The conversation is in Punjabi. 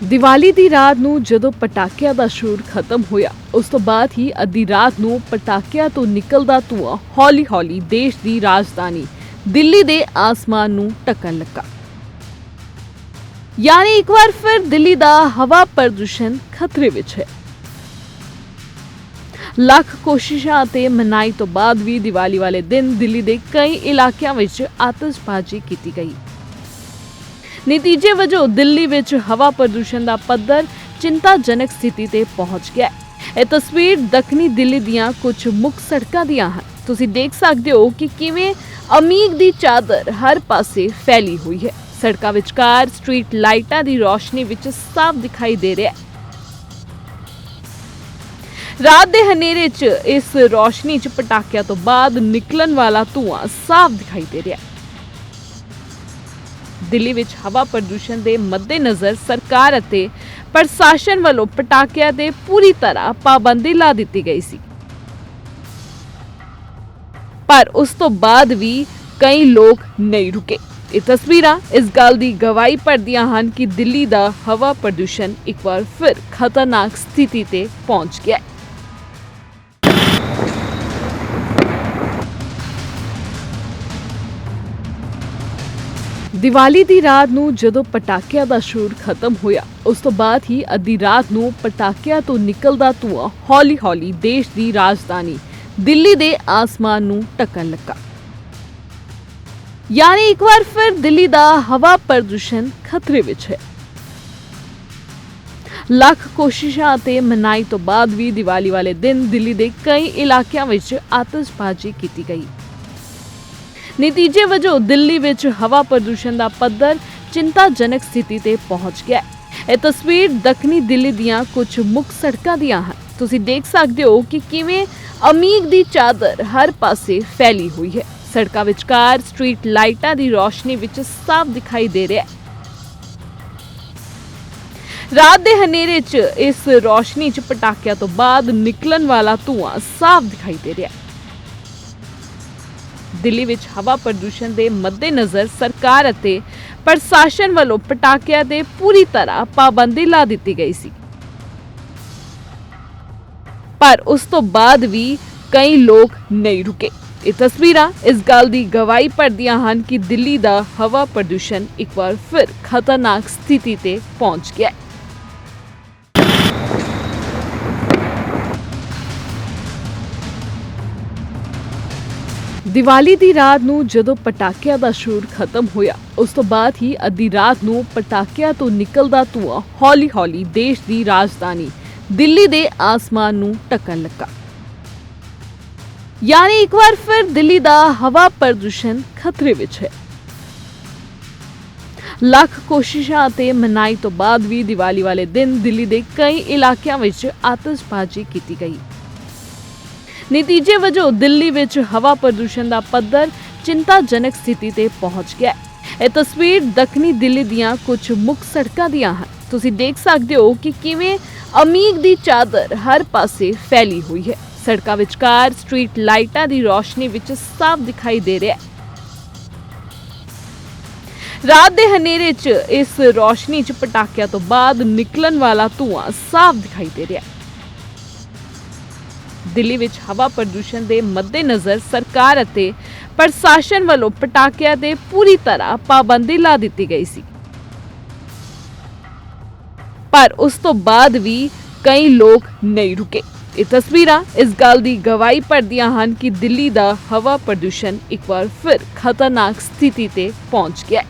ਦੀਵਾਲੀ ਦੀ ਰਾਤ ਨੂੰ ਜਦੋਂ ਪਟਾਕਿਆਂ ਦਾ ਸ਼ੋਰ ਖਤਮ ਹੋਇਆ, ਉਸ ਤੋਂ ਬਾਅਦ ਹੀ ਅੱਧੀ ਰਾਤ ਨੂੰ ਪਟਾਕਿਆਂ ਤੋਂ ਨਿਕਲਦਾ ਧੂਆਂ ਹੌਲੀ-ਹੌਲੀ ਦੇਸ਼ ਦੀ ਰਾਜਧਾਨੀ ਦਿੱਲੀ ਦੇ ਆਸਮਾਨ ਨੂੰ ਢੱਕਣ ਲੱਗਾ। यानी एक बार फिर दिल्ली ਦਾ ਹਵਾ ਪ੍ਰਦੂਸ਼ਣ ਖਤਰੇ ਵਿੱਚ ਹੈ। ਲੱਖ ਕੋਸ਼ਿਸ਼ਾਂ ਅਤੇ ਮਨਾਹੀ ਤੋਂ ਬਾਅਦ ਵੀ ਦੀਵਾਲੀ ਵਾਲੇ ਦਿਨ ਦਿੱਲੀ ਦੇ ਕਈ ਇਲਾਕਿਆਂ ਵਿੱਚ ਆਤਿਸ਼ਬਾਜ਼ੀ ਕੀਤੀ ਗਈ। ਨਤੀਜੇ ਵਜੋਂ ਦਿੱਲੀ ਵਿੱਚ ਹਵਾ ਪ੍ਰਦੂਸ਼ਣ ਦਾ ਪੱਧਰ ਚਿੰਤਾਜਨਕ ਸਥਿਤੀ ਤੇ ਪਹੁੰਚ ਗਿਆ। ਇਹ ਤਸਵੀਰ ਦੱਖਣੀ ਦਿੱਲੀ ਦੀਆਂ ਕੁਝ ਮੁੱਖ ਸੜਕਾਂ ਦੀਆਂ ਹਨ। ਤੁਸੀਂ ਦੇਖ ਸਕਦੇ ਹੋ ਕਿ ਕਿਵੇਂ ਅਮੀਗ ਦੀ ਚਾਦਰ ਹਰ ਪਾਸੇ ਫੈਲੀ ਹੋਈ ਹੈ। ਸੜਕਾਂ ਵਿਚਕਾਰ ਸਟਰੀਟ ਲਾਈਟਾਂ ਦੀ ਰੋਸ਼ਨੀ ਵਿੱਚ ਸਾਫ਼ ਦਿਖਾਈ ਦੇ ਰਿਹਾ ਹੈ। ਰਾਤ ਦੇ ਹਨੇਰੇ 'ਚ ਇਸ ਰੋਸ਼ਨੀ 'ਚ ਪਟਾਕਿਆਂ ਤੋਂ ਬਾਅਦ ਨਿਕਲਣ ਵਾਲਾ ਧੂਆਂ ਸਾਫ਼ ਦਿਖਾਈ ਦੇ ਰਿਹਾ ਹੈ। ਦਿੱਲੀ ਵਿੱਚ ਹਵਾ ਪ੍ਰਦੂਸ਼ਣ ਦੇ ਮੱਦੇਨਜ਼ਰ ਸਰਕਾਰ ਅਤੇ ਪ੍ਰਸ਼ਾਸਨ ਵੱਲੋਂ ਪਟਾਕਿਆਂ ਤੇ ਪੂਰੀ ਤਰ੍ਹਾਂ ਪਾਬੰਦੀ ਲਾ ਦਿੱਤੀ ਗਈ ਸੀ, ਪਰ ਉਸ ਤੋਂ ਬਾਅਦ ਵੀ ਕਈ ਲੋਕ ਨਹੀਂ ਰੁਕੇ। ਇਹ ਤਸਵੀਰਾਂ ਇਸ ਗੱਲ ਦੀ ਗਵਾਹੀ ਭਰਦੀਆਂ ਹਨ ਕਿ ਦਿੱਲੀ ਦਾ ਹਵਾ ਪ੍ਰਦੂਸ਼ਣ ਇੱਕ ਵਾਰ ਫਿਰ ਖਤਰਨਾਕ ਸਥਿਤੀ ਤੇ ਪਹੁੰਚ ਗਿਆ ਹੈ। ਦੀਵਾਲੀ ਦੀ ਰਾਤ ਨੂੰ ਜਦੋਂ ਪਟਾਕਿਆਂ ਦਾ ਸ਼ੋਰ ਖਤਮ ਹੋਇਆ, ਉਸ ਤੋਂ ਬਾਅਦ ਹੀ ਅੱਧੀ ਰਾਤ ਨੂੰ ਪਟਾਕਿਆਂ ਤੋਂ ਨਿਕਲਦਾ ਧੂਆਂ ਹੌਲੀ-ਹੌਲੀ ਦੇਸ਼ ਦੀ ਰਾਜਧਾਨੀ ਦਿੱਲੀ ਦੇ ਆਸਮਾਨ ਨੂੰ ਢੱਕਣ ਲੱਗਾ। यानी एक बार फिर दिल्ली ਦਾ ਹਵਾ ਪ੍ਰਦੂਸ਼ਣ ਖਤਰੇ ਵਿੱਚ ਹੈ। ਲੱਖ ਕੋਸ਼ਿਸ਼ਾਂ ਅਤੇ ਮਨਾਹੀ ਤੋਂ ਬਾਅਦ ਵੀ ਦੀਵਾਲੀ ਵਾਲੇ ਦਿਨ ਦਿੱਲੀ ਦੇ ਕਈ ਇਲਾਕਿਆਂ ਵਿੱਚ ਆਤਿਸ਼ਬਾਜ਼ੀ ਕੀਤੀ ਗਈ। ਨਤੀਜੇ ਵਜੋਂ ਦਿੱਲੀ ਵਿੱਚ ਹਵਾ ਪ੍ਰਦੂਸ਼ਣ ਦਾ ਪੱਧਰ ਚਿੰਤਾਜਨਕ ਸਥਿਤੀ ਤੇ ਪਹੁੰਚ ਗਿਆ। ਇਹ ਤਸਵੀਰ ਦੱਖਣੀ ਦਿੱਲੀ ਦੀਆਂ ਕੁਝ ਮੁੱਖ ਸੜਕਾਂ ਦੀਆਂ ਹਨ। ਤੁਸੀਂ ਦੇਖ ਸਕਦੇ ਹੋ ਕਿ ਕਿਵੇਂ ਅਮੀਗ ਦੀ ਚਾਦਰ ਹਰ ਪਾਸੇ ਫੈਲੀ ਹੋਈ ਹੈ। ਸੜਕਾਂ ਵਿਚਕਾਰ ਸਟਰੀਟ ਲਾਈਟਾਂ ਦੀ ਰੋਸ਼ਨੀ ਵਿੱਚ ਸਾਫ਼ ਦਿਖਾਈ ਦੇ ਰਿਹਾ ਹੈ। ਰਾਤ ਦੇ ਹਨੇਰੇ 'ਚ ਇਸ ਰੋਸ਼ਨੀ 'ਚ ਪਟਾਕਿਆਂ ਤੋਂ ਬਾਅਦ ਨਿਕਲਣ ਵਾਲਾ ਧੂਆਂ ਸਾਫ਼ ਦਿਖਾਈ ਦੇ ਰਿਹਾ ਹੈ। ਦਿੱਲੀ ਵਿੱਚ ਹਵਾ ਪ੍ਰਦੂਸ਼ਣ ਦੇ ਮੱਦੇਨਜ਼ਰ ਸਰਕਾਰ ਅਤੇ ਪ੍ਰਸ਼ਾਸਨ ਵੱਲੋਂ ਪਟਾਕਿਆਂ ਤੇ ਪੂਰੀ ਤਰ੍ਹਾਂ ਪਾਬੰਦੀ ਲਾ ਦਿੱਤੀ ਗਈ ਸੀ, ਪਰ ਉਸ ਤੋਂ ਬਾਅਦ ਵੀ ਕਈ ਲੋਕ ਨਹੀਂ ਰੁਕੇ। ਇਹ ਤਸਵੀਰਾਂ ਇਸ ਗੱਲ ਦੀ ਗਵਾਹੀ ਭਰਦੀਆਂ ਹਨ ਕਿ ਦਿੱਲੀ ਦਾ ਹਵਾ ਪ੍ਰਦੂਸ਼ਣ ਇੱਕ ਵਾਰ ਫਿਰ ਖਤਰਨਾਕ ਸਥਿਤੀ ਤੇ ਪਹੁੰਚ ਗਿਆ ਹੈ। ਦੀਵਾਲੀ ਦੀ ਰਾਤ ਨੂੰ ਜਦੋਂ ਪਟਾਕਿਆਂ ਦਾ ਸ਼ੋਰ ਖਤਮ ਹੋਇਆ, ਉਸ ਤੋਂ ਬਾਅਦ ਹੀ ਅੱਧੀ ਰਾਤ ਨੂੰ ਪਟਾਕਿਆਂ ਤੋਂ ਨਿਕਲਦਾ ਧੂਆਂ ਹੌਲੀ-ਹੌਲੀ ਦੇਸ਼ ਦੀ ਰਾਜਧਾਨੀ ਦਿੱਲੀ ਦੇ ਆਸਮਾਨ ਨੂੰ ਢੱਕਣ ਲੱਗਾ। यानी एक बार फिर दिल्ली ਦਾ ਹਵਾ ਪ੍ਰਦੂਸ਼ਣ ਖਤਰੇ ਵਿੱਚ ਹੈ। ਲੱਖ ਕੋਸ਼ਿਸ਼ਾਂ ਅਤੇ ਮਨਾਹੀ ਤੋਂ ਬਾਅਦ ਵੀ ਦੀਵਾਲੀ ਵਾਲੇ ਦਿਨ ਦਿੱਲੀ ਦੇ ਕਈ ਇਲਾਕਿਆਂ ਵਿੱਚ ਆਤਿਸ਼ਬਾਜ਼ੀ ਕੀਤੀ ਗਈ। ਨਤੀਜੇ ਵਜੋਂ ਦਿੱਲੀ ਵਿੱਚ ਹਵਾ ਪ੍ਰਦੂਸ਼ਣ ਦਾ ਪੱਧਰ ਚਿੰਤਾਜਨਕ ਸਥਿਤੀ ਤੇ ਪਹੁੰਚ ਗਿਆ। ਇਹ ਤਸਵੀਰ ਦੱਖਣੀ ਦਿੱਲੀ ਦੀਆਂ ਕੁਝ ਮੁੱਖ ਸੜਕਾਂ ਦੀਆਂ ਹਨ। ਤੁਸੀਂ ਦੇਖ ਸਕਦੇ ਹੋ ਕਿ ਕਿਵੇਂ ਅਮੀਗ ਦੀ ਚਾਦਰ ਹਰ ਪਾਸੇ ਫੈਲੀ ਹੋਈ ਹੈ। ਸੜਕਾਂ ਵਿਚਕਾਰ ਸਟਰੀਟ ਲਾਈਟਾਂ ਦੀ ਰੋਸ਼ਨੀ ਵਿੱਚ ਸਾਫ਼ ਦਿਖਾਈ ਦੇ ਰਿਹਾ ਹੈ। ਰਾਤ ਦੇ ਹਨੇਰੇ 'ਚ ਇਸ ਰੋਸ਼ਨੀ 'ਚ ਪਟਾਕਿਆਂ ਤੋਂ ਬਾਅਦ ਨਿਕਲਣ ਵਾਲਾ ਧੂਆਂ ਸਾਫ਼ ਦਿਖਾਈ ਦੇ ਰਿਹਾ ਹੈ। ਦਿੱਲੀ ਵਿੱਚ ਹਵਾ ਪ੍ਰਦੂਸ਼ਣ ਦੇ ਮੱਦੇਨਜ਼ਰ ਸਰਕਾਰ ਅਤੇ ਪ੍ਰਸ਼ਾਸਨ ਵੱਲੋਂ ਪਟਾਕਿਆਂ ਤੇ ਪੂਰੀ ਤਰ੍ਹਾਂ ਪਾਬੰਦੀ ਲਾ ਦਿੱਤੀ ਗਈ ਸੀ, ਪਰ ਉਸ ਤੋਂ ਬਾਅਦ ਵੀ ਕਈ ਲੋਕ ਨਹੀਂ ਰੁਕੇ। ਇਹ ਤਸਵੀਰਾਂ ਇਸ ਗੱਲ ਦੀ ਗਵਾਹੀ ਭਰਦੀਆਂ ਹਨ ਕਿ ਦਿੱਲੀ ਦਾ ਹਵਾ ਪ੍ਰਦੂਸ਼ਣ ਇੱਕ ਵਾਰ ਫਿਰ ਖਤਰਨਾਕ ਸਥਿਤੀ ਤੇ ਪਹੁੰਚ ਗਿਆ ਹੈ।